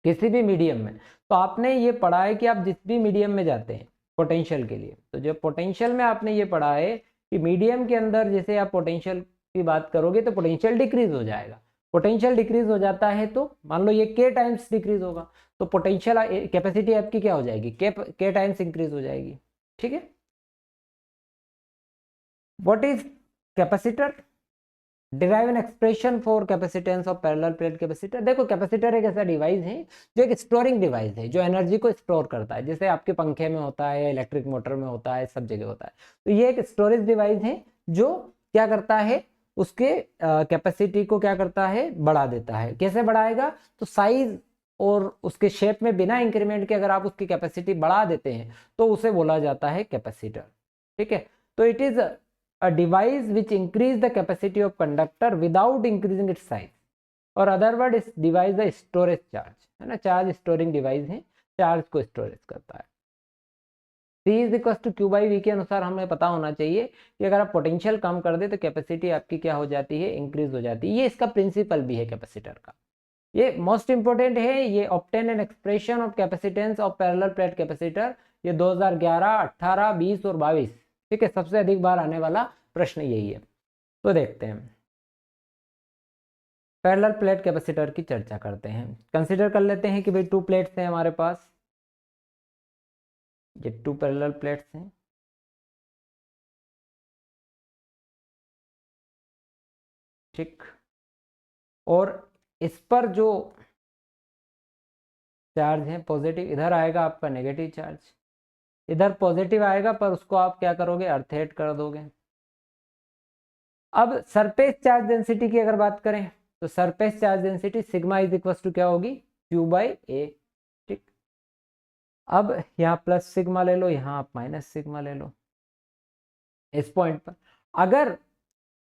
किसी भी मीडियम में, तो आपने ये पढ़ा है कि आप जिस भी मीडियम में जाते हैं पोटेंशियल के लिए, तो जो पोटेंशियल में आपने ये पढ़ा है कि मीडियम के अंदर जैसे आप पोटेंशियल की बात करोगे तो पोटेंशियल डिक्रीज हो जाएगा। पोटेंशियल डिक्रीज हो जाता है तो मान लो ये K टाइम्स डिक्रीज होगा, तो पोटेंशियल कैपेसिटी आपकी क्या हो जाएगी, K टाइम्स इंक्रीज हो जाएगी। ठीक है, what is capacitor, derive an expression for capacitance of parallel plate capacitor. देखो कैपेसिटर एक ऐसा डिवाइस है जो एक स्टोरिंग डिवाइस है, जो एनर्जी को स्टोर करता है, जैसे आपके पंखे में होता है, इलेक्ट्रिक मोटर में होता है, सब जगह होता है। तो ये एक स्टोरेज डिवाइस है जो क्या करता है, उसके कैपेसिटी को क्या करता है, बढ़ा देता है। कैसे बढ़ाएगा, तो साइज और उसके शेप में बिना इंक्रीमेंट के अगर आप उसकी कैपेसिटी बढ़ा देते हैं तो उसे बोला जाता है कैपेसिटर। ठीक है, तो it is a device which increase the capacity of conductor without increasing its size, और other word इस डिवाइस है स्टोरेज चार्ज, है ना, चार्ज स्टोरिंग डिवाइस है, चार्ज को स्टोरेज करता है। C = Q/V के अनुसार हमें पता होना चाहिए कि अगर आप पोटेंशियल कम कर दे तो कैपेसिटी आपकी क्या हो जाती है, इंक्रीज हो जाती है। ये इसका प्रिंसिपल भी है कैपेसिटर का, ये मोस्ट इंपोर्टेंट है। ये obtain an expression of capacitance of parallel plate capacitor, ये 2011, 18, 20 और 22, ठीक है, सबसे अधिक बार आने वाला प्रश्न यही है। तो देखते हैं, पैरेलल प्लेट कैपेसिटर की चर्चा करते हैं। कंसीडर कर लेते हैं कि भाई 2 प्लेट्स हैं हमारे पास, ये 2 पैरेलल प्लेट्स हैं, ठीक, और इस पर जो चार्ज है पॉजिटिव, इधर आएगा आपका नेगेटिव चार्ज, इधर पॉजिटिव आएगा पर उसको आप क्या करोगे, अर्थेट कर दोगे। अब सरफेस चार्ज डेंसिटी की अगर बात करें तो surface charge density sigma is equal to क्या होगी, Q बाई ए। ठीक, अब यहाँ प्लस सिग्मा ले लो, यहाँ आप माइनस सिग्मा ले लो। इस पॉइंट पर अगर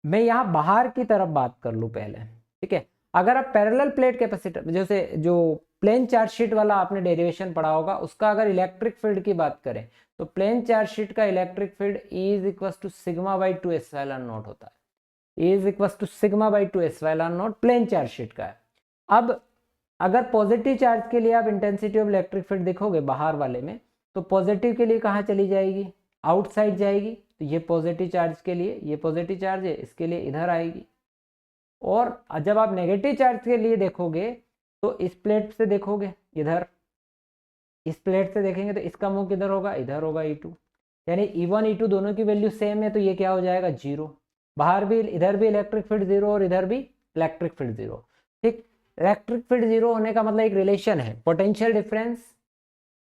मैं यहाँ बाहर की तरफ बात कर लूँ पहले, ठीक है, अगर आप पैरेलल प्लेट कैपेसिटर जैसे जो प्लेन चार्ज शीट वाला आपने डेरिवेशन पढ़ा होगा, उसका अगर इलेक्ट्रिक फील्ड की बात करें तो प्लेन चार्ज शीट का electric field E is equal to sigma by 2 epsilon naught होता है। E is equal to sigma by 2 epsilon naught plane charge sheet का है। अब अगर पॉजिटिव चार्ज के लिए आप इंटेंसिटी ऑफ इलेक्ट्रिक फील्ड देखोगे बाहर वाले में, तो पॉजिटिव के लिए कहाँ चली जाएगी, आउटसाइड जाएगी। तो ये पॉजिटिव चार्ज के लिए, ये पॉजिटिव चार्ज है, इसके लिए इधर आएगी। और जब आप नेगेटिव चार्ज के लिए देखोगे तो इस प्लेट से देखोगे इधर, इस प्लेट से देखेंगे तो इसका मुंह किधर होगा, इधर होगा E2, यानी E1 E2 दोनों की वैल्यू सेम है, तो ये क्या हो जाएगा, जीरो। बाहर भी इधर भी इलेक्ट्रिक फील्ड जीरो और इधर भी इलेक्ट्रिक फील्ड जीरो। ठीक, इलेक्ट्रिक फील्ड जीरो होने का मतलब एक रिलेशन है, potential difference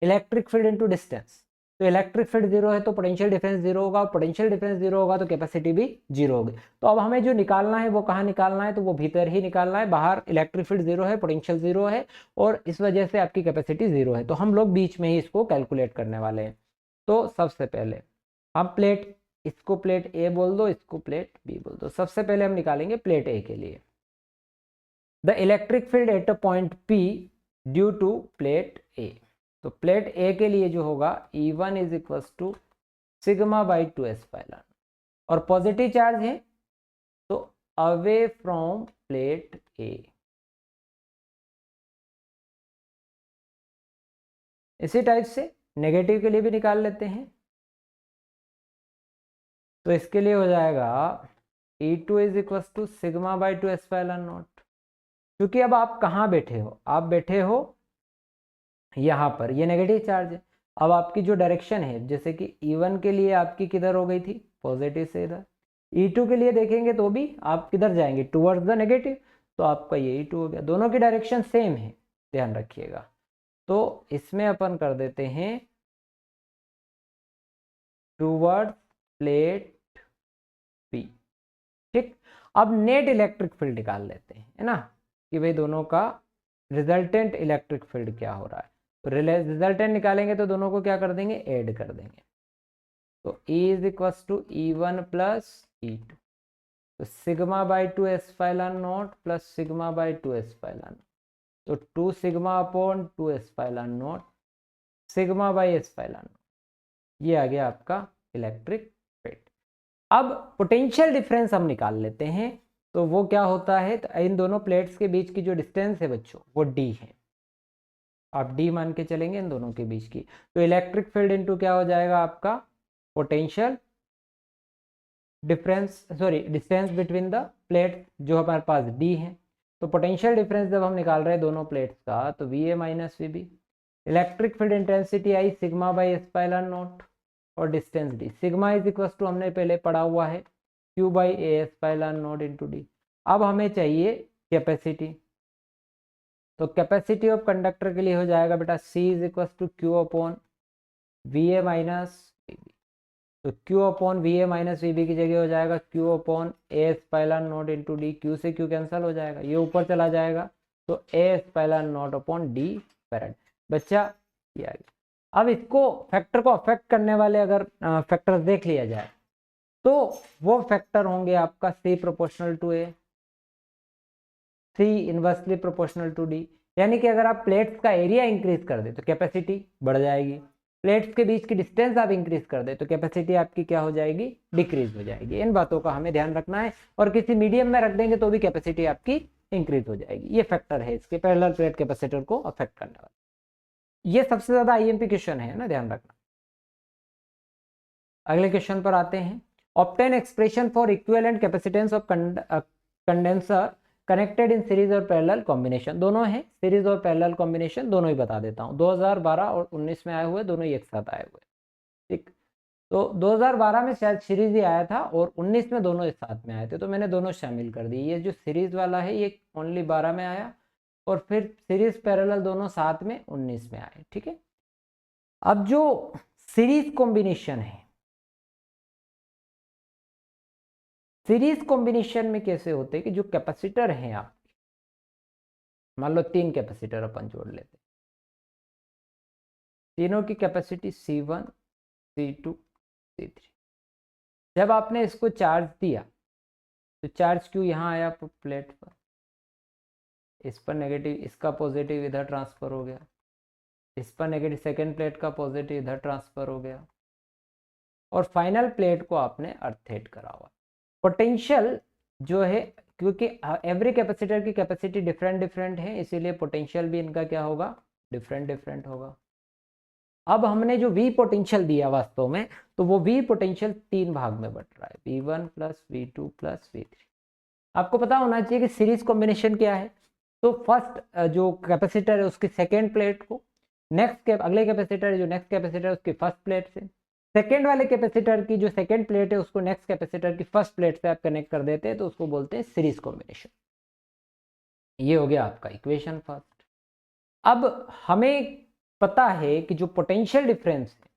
electric field into distance. तो इलेक्ट्रिक फील्ड जीरो है तो पोटेंशियल डिफरेंस जीरो होगा, पोटेंशियल डिफरेंस जीरो होगा तो कैपेसिटी भी जीरो होगी। तो अब हमें जो निकालना है वो कहाँ निकालना है, तो वो भीतर ही निकालना है। बाहर इलेक्ट्रिक फील्ड जीरो है, पोटेंशियल जीरो है और इस वजह से आपकी कैपेसिटी जीरो है। तो हम लोग बीच में ही इसको कैलकुलेट करने वाले हैं। तो सबसे पहले हम प्लेट, इसको प्लेट ए बोल दो, इसको प्लेट बी बोल दो। सबसे पहले हम निकालेंगे प्लेट ए के लिए the electric field at a point P due to plate A. तो प्लेट ए के लिए जो होगा E1 is equal to sigma by 2 epsilon, और पॉजिटिव चार्ज है तो अवे फ्रॉम प्लेट ए। इसी टाइप से नेगेटिव के लिए भी निकाल लेते हैं। तो इसके लिए हो जाएगा E2 is equal to sigma by 2 epsilon naught. क्योंकि अब आप कहाँ बैठे हो, आप बैठे हो यहाँ पर, ये नेगेटिव चार्ज है। अब आपकी जो डायरेक्शन है, जैसे कि E1 के लिए आपकी किधर हो गई थी, पॉजिटिव से इधर। E2 के लिए देखेंगे तो भी आप किधर जाएंगे, टुवर्ड्स द नेगेटिव। तो आपका ये E2 हो गया, दोनों की डायरेक्शन सेम है, ध्यान रखिएगा। तो इसमें अपन कर देते हैं टुवर्ड्स प्लेट P। ठीक, अब नेट इलेक्ट्रिक फील्ड निकाल लेते हैं, है ना, कि भाई दोनों का रिजल्टेंट इलेक्ट्रिक फील्ड क्या हो रहा है। तो रिजल्टेंट निकालेंगे तो दोनों को क्या कर देंगे, ऐड कर देंगे। तो E is equal to E1 plus E2, तो sigma by 2 epsilon naught plus sigma by 2 epsilon, तो 2 sigma upon 2 epsilon naught sigma by epsilon, ये आ गया आपका इलेक्ट्रिक फील्ड। अब पोटेंशियल डिफरेंस हम निकाल लेते हैं। तो वो क्या होता है, तो इन दोनों प्लेट्स के बीच की जो डिस्टेंस है बच्चों वो D है, आप D मान के चलेंगे इन दोनों के बीच की। तो इलेक्ट्रिक फील्ड इनटू क्या हो जाएगा आपका potential difference, sorry distance between the plate जो हमारे पास D है। तो पोटेंशियल डिफरेंस जब हम निकाल रहे हैं दोनों प्लेट्स का, तो VA minus VB, electric field intensity आई सिग्मा बाई एप्सिलॉन नॉट और distance D। Sigma is equal to हमने पहले पढ़ा हुआ है Q by A epsilon naught into D। अब हमें चाहिए कैपेसिटी, तो कैपेसिटी ऑफ कंडक्टर के लिए हो जाएगा बेटा C is equal to Q upon VA minus VB। तो Q upon VA minus VB की जगह हो जाएगा Q upon A epsilon naught into D। Q से Q कैंसिल हो जाएगा, ये ऊपर चला जाएगा, तो A epsilon naught upon D farad. बच्चा ये आ गया। अब इसको फैक्टर को अफेक्ट करने वाले अगर फैक्टर्स देख लिया जाए तो वो फैक्टर होंगे आपका C proportional to A, C inversely proportional to D। यानी कि अगर आप प्लेट्स का एरिया इंक्रीज कर दे तो कैपेसिटी बढ़ जाएगी, प्लेट्स के बीच की डिस्टेंस आप इंक्रीज कर दे तो कैपेसिटी आपकी क्या हो जाएगी, डिक्रीज हो जाएगी। इन बातों का हमें ध्यान रखना है, और किसी मीडियम में रख देंगे तो भी कैपेसिटी आपकी इंक्रीज हो जाएगी। ये फैक्टर है इसके पैरेलल प्लेट कैपेसिटर को अफेक्ट करने वाला। ये सबसे ज्यादा IMP क्वेश्चन है ना, ध्यान रखना। अगले क्वेश्चन पर आते हैं। Obtain expression for equivalent capacitance of condenser connected in series और पैरेलल कॉम्बिनेशन। दोनों है सीरीज और पैरेलल कॉम्बिनेशन, दोनों ही बता देता हूँ। 2012 और 19 में आए हुए, दोनों ही एक साथ आए हुए। ठीक, तो 2012 में शायद सीरीज ही आया था और 19 में दोनों एक साथ में आए थे, तो मैंने दोनों शामिल कर दिए। ये जो सीरीज वाला है ये ओनली 12 में आया और फिर सीरीज पैरेलल दोनों साथ में 19 में आए। ठीक है, अब जो सीरीज कॉम्बिनेशन है, सीरीज कॉम्बिनेशन में कैसे होते हैं कि जो कैपेसिटर हैं आप, मान लो 3 कैपेसिटर अपन जोड़ लेते हैं, तीनों की कैपेसिटी C1 C2 C3। जब आपने इसको चार्ज दिया तो चार्ज क्यू यहाँ आया प्लेट पर, इस पर नेगेटिव, इसका पॉजिटिव इधर ट्रांसफर हो गया, इस पर नेगेटिव, सेकेंड प्लेट का पॉजिटिव इधर ट्रांसफर हो गया और फाइनल प्लेट को आपने अर्थेट करा हुआ। पोटेंशियल जो है, क्योंकि एवरी कैपेसिटर की कैपेसिटी डिफरेंट डिफरेंट है, इसीलिए पोटेंशियल भी इनका क्या होगा, डिफरेंट डिफरेंट होगा। अब हमने जो V पोटेंशियल दिया वास्तव में, तो वो V पोटेंशियल 3 भाग में बट रहा है, V1 plus V2 plus V3। आपको पता होना चाहिए कि सीरीज कॉम्बिनेशन क्या है। तो फर्स्ट जो कैपेसिटर है उसकी सेकेंड प्लेट को नेक्स्ट अगले कैपेसिटर जो नेक्स्ट कैपेसिटर है उसकी फर्स्ट प्लेट से, सेकेंड वाले कैपेसिटर की जो सेकेंड प्लेट है उसको नेक्स्ट कैपेसिटर की फर्स्ट प्लेट से आप कनेक्ट कर देते हैं, तो उसको बोलते हैं सीरीज कॉम्बिनेशन। ये हो गया आपका इक्वेशन फर्स्ट। अब हमें पता है कि जो पोटेंशियल डिफरेंस है,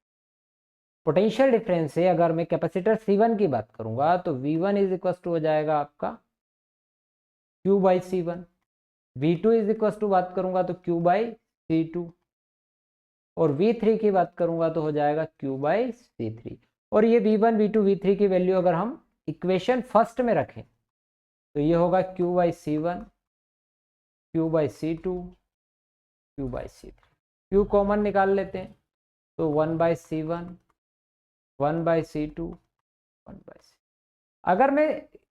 पोटेंशियल डिफरेंस है, अगर मैं कैपेसिटर C1 की बात करूंगा तो V1 इज इक्वल टू हो जाएगा आपका Q by C1, V2 is equal to बात करूंगा तो Q बाई C2 और V3 की बात करूंगा तो हो जाएगा Q बाई C3। और ये V1 V2 V3 की वैल्यू अगर हम इक्वेशन फर्स्ट में रखें तो ये होगा Q by C1 Q by C2 Q by C3। Q common निकाल लेते हैं तो 1 by C1 1 by C2 1 by C। अगर मैं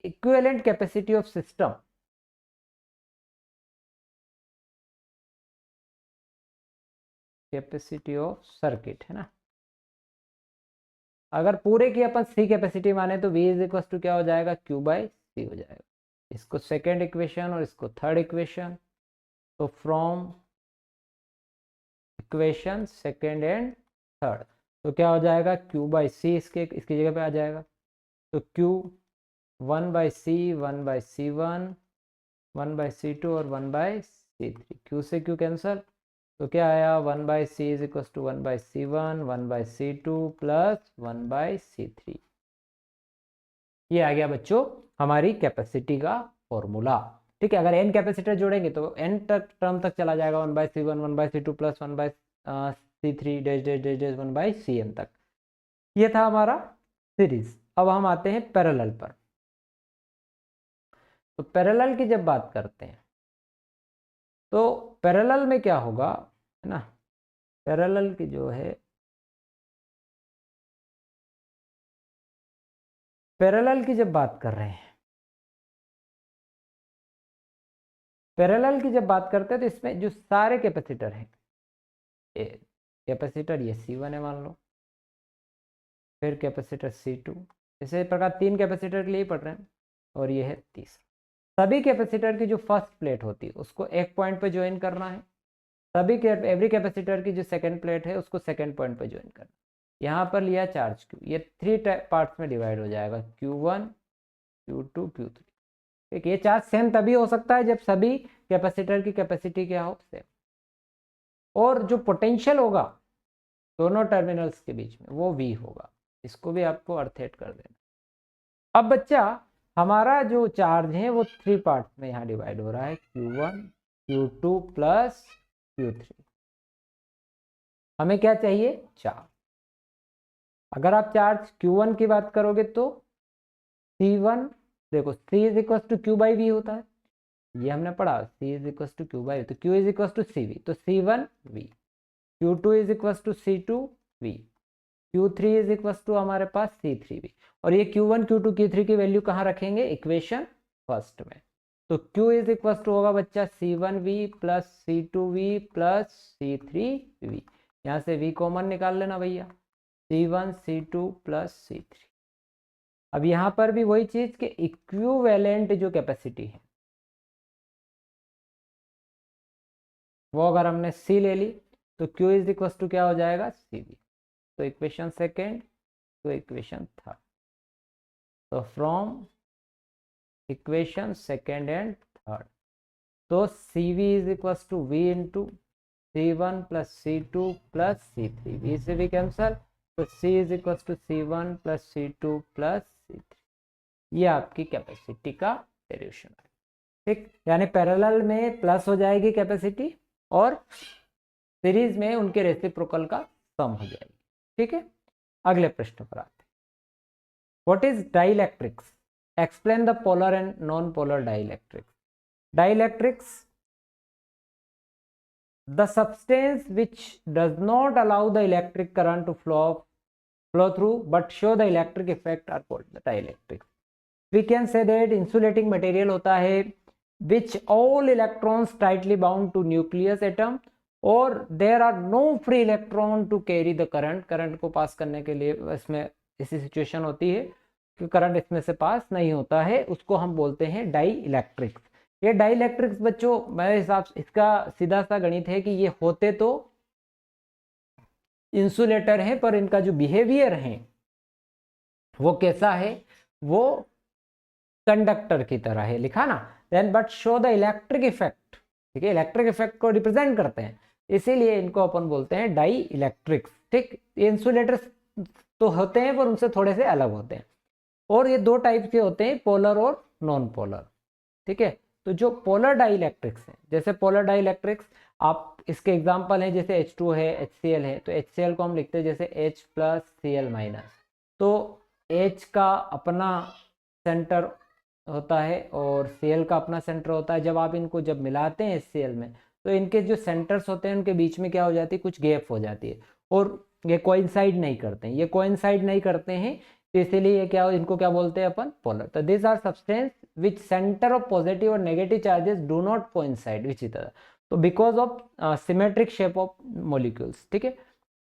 equivalent capacity of system, capacity of circuit है ना, अगर पूरे की अपन C कैपेसिटी माने तो V इज इक्वल टू क्या हो जाएगा, Q बाई C हो जाएगा। इसको सेकेंड इक्वेशन और इसको थर्ड इक्वेशन, तो from equation second and third तो क्या हो जाएगा, Q बाई C इसकी जगह पे आ जाएगा। तो Q 1 by C 1 by C1 1 by C2 और 1 बाई C3। Q से Q कैंसल तो क्या आया, 1 by C is equal to 1 by C1 1 by C2 plus 1 by C3। ये आ गया बच्चों हमारी कैपेसिटी का फॉर्मूला। ठीक है, अगर n कैपेसिटर जोड़ेंगे तो n तक टर्म तक चला जाएगा, 1 by C1 1 by C2 plus 1 by C3 dash dash dash dash 1 by Cn तक। ये था हमारा सीरीज। अब हम आते हैं पैरेलल पर। तो पैरेलल की जब बात करते हैं तो पैरेलल में क्या होगा, है ना, पैरेलल की जो है, पैरेलल की जब बात कर रहे हैं, पैरेलल की जब बात करते हैं तो इसमें जो सारे कैपेसिटर हैं, कैपेसिटर ये C1 है मान लो, फिर कैपेसिटर C2, इसे प्रकार 3 कैपेसिटर के लिए ही पढ़ रहे हैं, और ये है तीसरा। सभी कैपेसिटर की जो फर्स्ट प्लेट होती है उसको एक पॉइंट पे ज्वाइन करना है, सभी एवरी कैपेसिटर की जो सेकंड प्लेट है उसको सेकंड पॉइंट पे ज्वाइन करना। यहाँ पर लिया चार्ज Q, ये 3 पार्ट्स में डिवाइड हो जाएगा, Q1 Q2 Q3। ठीक, ये चार्ज सेम तभी हो सकता है जब सभी कैपेसिटर की कैपेसिटी क्या हो, सेम। और जो पोटेंशियल होगा दोनों टर्मिनल्स के बीच में वो V होगा, इसको भी आपको अर्थेट कर देना। अब बच्चा हमारा जो चार्ज है वो 3 पार्ट में यहाँ डिवाइड हो रहा है, Q1 Q2 प्लस Q3। हमें क्या चाहिए, चार्ज। अगर आप चार्ज Q1 की बात करोगे तो C1, देखो C is equal to Q by V होता है, ये हमने पढ़ा, C is equal to Q by, तो Q is equal to CV, तो C1 V, Q2 is equal to C2 V, Q3 is equal to हमारे पास C3 V। और ये Q1 Q2 Q3 की वैल्यू कहाँ रखेंगे, इक्वेशन फर्स्ट में। तो Q इज इक्वल टू होगा बच्चा C1V plus C2V plus C3V। यहाँ से V कॉमन निकाल लेना भैया, C1 C2 प्लस C3। अब यहाँ पर भी वही चीज कि इक्विवेलेंट जो कैपेसिटी है वो अगर हमने C ले ली तो Q इज इक्वल टू क्या हो जाएगा, CV। तो equation second to equation third. तो from equation second and third, तो CV is equal to V into C1 plus C2 plus C3, V से भी कैंसल, तो C is equal to C1 plus C2 plus C3। ये आपकी कैपेसिटी का डेरिवेशन है, ठीक। यानी पैरेलल में प्लस हो जाएगी कैपेसिटी और सीरीज में उनके रेसिप्रोकल का सम हो जाएगी, ठीक है। अगले प्रश्न पर आते हैं। What is dielectrics? Explain the polar and non polar dielectrics. Dielectrics, the substance which does not allow the electric current to flow through but show the electric effect are called the dielectrics. We can say that insulating material होता है which all electrons tightly bound to nucleus atom or there are no free electron to carry the current. Current को पास करने के लिए इसमें ऐसी सिचुएशन होती है कि करंट इसमें से पास नहीं होता है, उसको हम बोलते हैं डाइइलेक्ट्रिक्स। ये डाइइलेक्ट्रिक्स बच्चों मेरे हिसाब से इसका सीधा सा गणित है कि ये होते तो इंसुलेटर है पर इनका जो बिहेवियर है वो कैसा है, वो कंडक्टर की तरह है, लिखा ना। Then but show the electric effect, ठीक है, इलेक्ट्रिक इफेक्ट को रिप्रेजेंट करते हैं, इसीलिए इनको अपन बोलते हैं डाइइलेक्ट्रिक्स, ठीक। ये इंसुलेटर तो होते हैं पर उनसे थोड़े से अलग होते हैं, और ये दो टाइप के होते हैं, पोलर और नॉन पोलर, ठीक है। तो जो पोलर डाइइलेक्ट्रिक्स हैं, जैसे पोलर डाइइलेक्ट्रिक्स आप इसके एग्जांपल हैं, जैसे H2 है, HCl है, तो HCl को हम लिखते हैं जैसे H प्लस Cl माइनस। तो H का अपना सेंटर होता है और Cl का अपना सेंटर होता है। जब आप इनको जब मिलाते हैं HCl में, तो इनके जो सेंटर्स होते हैं उनके बीच में क्या हो जाती है, कुछ गैप हो जाती है, और ये कोइंसाइड नहीं करते हैं, ये कोइंसाइड नहीं करते हैं, तो इसीलिए ये क्या, इनको क्या बोलते हैं अपन, पोलर। तो this are substance which centre of positive और negative charges do not coincide which each other, तो because of symmetric shape of molecules, ठीक है।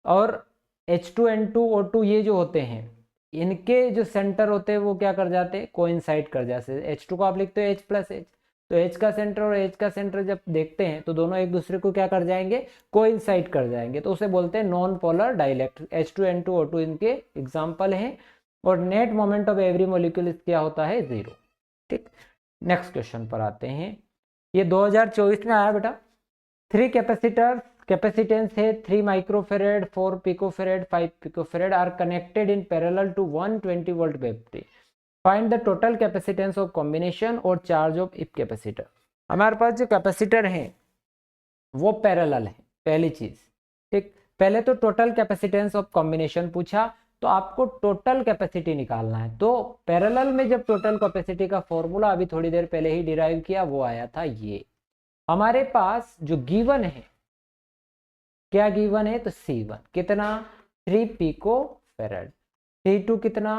और H2N2O2 ये जो होते हैं, इनके जो सेंटर होते हैं वो क्या कर जाते हैं, कोइंसाइड कर जाते हैं। H2 को आप लिखते हो H प्लस H, तो H का सेंटर और H का सेंटर जब देखते हैं तो दोनों एक दूसरे को क्या कर जाएंगे, कोइंसाइड कर जाएंगे, तो उसे बोलते हैं नॉन पोलर डाइइलेक्ट्रिक। H2N2O2 इनके एग्जाम्पल हैं, और net moment of every molecule क्या होता है, 0, ठीक। नेक्स्ट क्वेश्चन पर आते हैं। ये 2024 में आया बेटा। 3 कैपेसिटर कैपेसिटेंस है 3 microfarad, 4 picofarad, 5 picofarad are connected in parallel to 120 volt battery. Find the total capacitance of combination और चार्ज ऑफ इफ कैपेसिटर। हमारे पास जो कैपेसिटर है वो पैरेलल है, पहली चीज, ठीक। पहले तो टोटल कैपेसिटेंस ऑफ कॉम्बिनेशन पूछा, तो आपको टोटल कैपेसिटी निकालना है। तो पैरेलल में जब टोटल कैपेसिटी का फॉर्मूला अभी थोड़ी देर पहले ही डिराइव किया, वो आया था ये। हमारे पास जो गिवन है, क्या गिवन है, तो C1 कितना, 3 पिकोफेरेड, C2 कितना,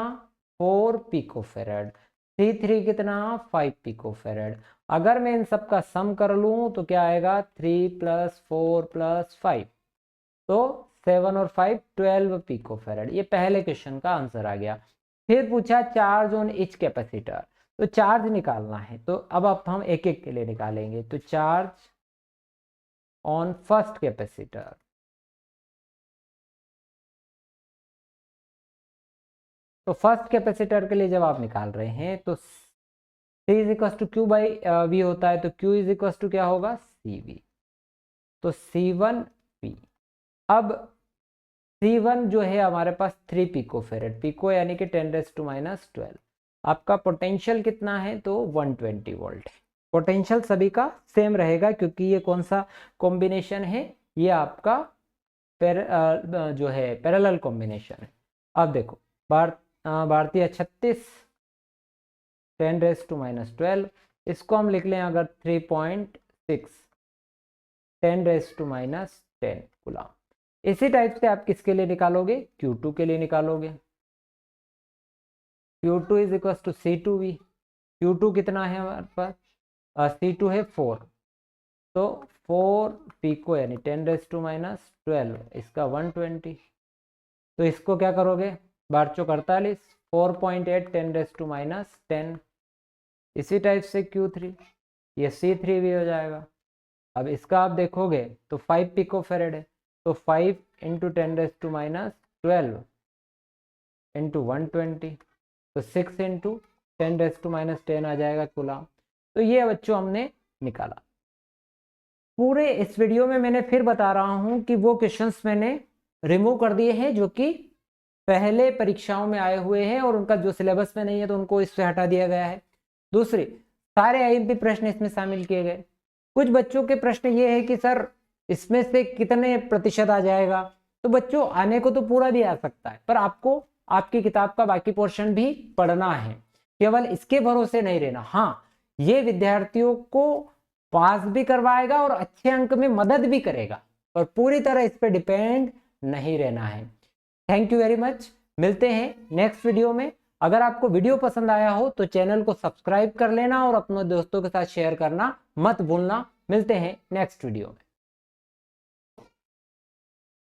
4 पिकोफेरेड, C3 कितना, 5 पिकोफेरेड। अगर मैं इन सब का सम कर लूं तो क्या आएगा, 3 प्लस 4 प्लस 5, तो 7 और 5 12 पिकोफेरेड। ये पहले क्वेश्चन का आंसर आ गया। फिर पूछा चार्ज ऑन ईच कैपेसिटर, तो चार्ज निकालना है, तो अब हम एक एक के लिए निकालेंगे। तो चार्ज ऑन फर्स्ट कैपेसिटर, तो फर्स्ट कैपेसिटर के लिए जब आप निकाल रहे हैं तो C is equal to Q by V होता है, तो Q इज इक्वल टू क्या होगा, CV, तो C1V। अब C1 जो है हमारे पास 3 पिकोफेरेड, पिको यानी कि 10⁻⁻12। आपका पोटेंशियल कितना है, तो 120 वोल्ट है। पोटेंशियल सभी का सेम रहेगा क्योंकि ये कौन सा कॉम्बिनेशन है, ये आपका जो है पैरेलल कॉम्बिनेशन है। अब देखो भारतीय 36 10⁻12, इसको हम लिख लें अगर 3.6 10⁻10 कूलम। इसी टाइप से आप किसके लिए निकालोगे, Q2 के लिए निकालोगे। Q2 is equal to C2V। Q2 कितना है हमारे पास, C2 है 4, तो 4 पिको यानी 10⁻12, इसका 120, तो इसको क्या करोगे, 12×48, 4.8 10⁻10। इसी टाइप से Q3, ये C3 भी हो जाएगा। अब इसका आप देखोगे तो 5 पिकोफेरेड है, तो 5 × 10⁻12 इंटू 120, तो 6 इंटू 10⁻⁻10 आ जाएगा कूलाम। तो ये बच्चों हमने निकाला। पूरे इस वीडियो में मैंने फिर बता रहा हूं कि वो क्वेश्चंस मैंने रिमूव कर दिए हैं जो कि पहले परीक्षाओं में आए हुए हैं और उनका जो सिलेबस में नहीं है तो उनको इससे हटा दिया गया है। दूसरी, सारे आईएमपी प्रश्न इसमें शामिल किए गए। कुछ बच्चों के प्रश्न ये है कि सर इसमें से कितने प्रतिशत आ जाएगा, तो बच्चों आने को तो पूरा भी आ सकता है, पर आपको आपकी किताब का बाकी पोर्शन भी पढ़ना है, केवल इसके भरोसे नहीं रहना। हाँ, ये विद्यार्थियों को पास भी करवाएगा और अच्छे अंक में मदद भी करेगा, पर पूरी तरह इस पर डिपेंड नहीं रहना है। Thank you very much. मिलते हैं नेक्स्ट वीडियो में। अगर आपको वीडियो पसंद आया हो तो चैनल को सब्सक्राइब कर लेना और अपने दोस्तों के साथ शेयर करना मत भूलना। मिलते हैं नेक्स्ट वीडियो में।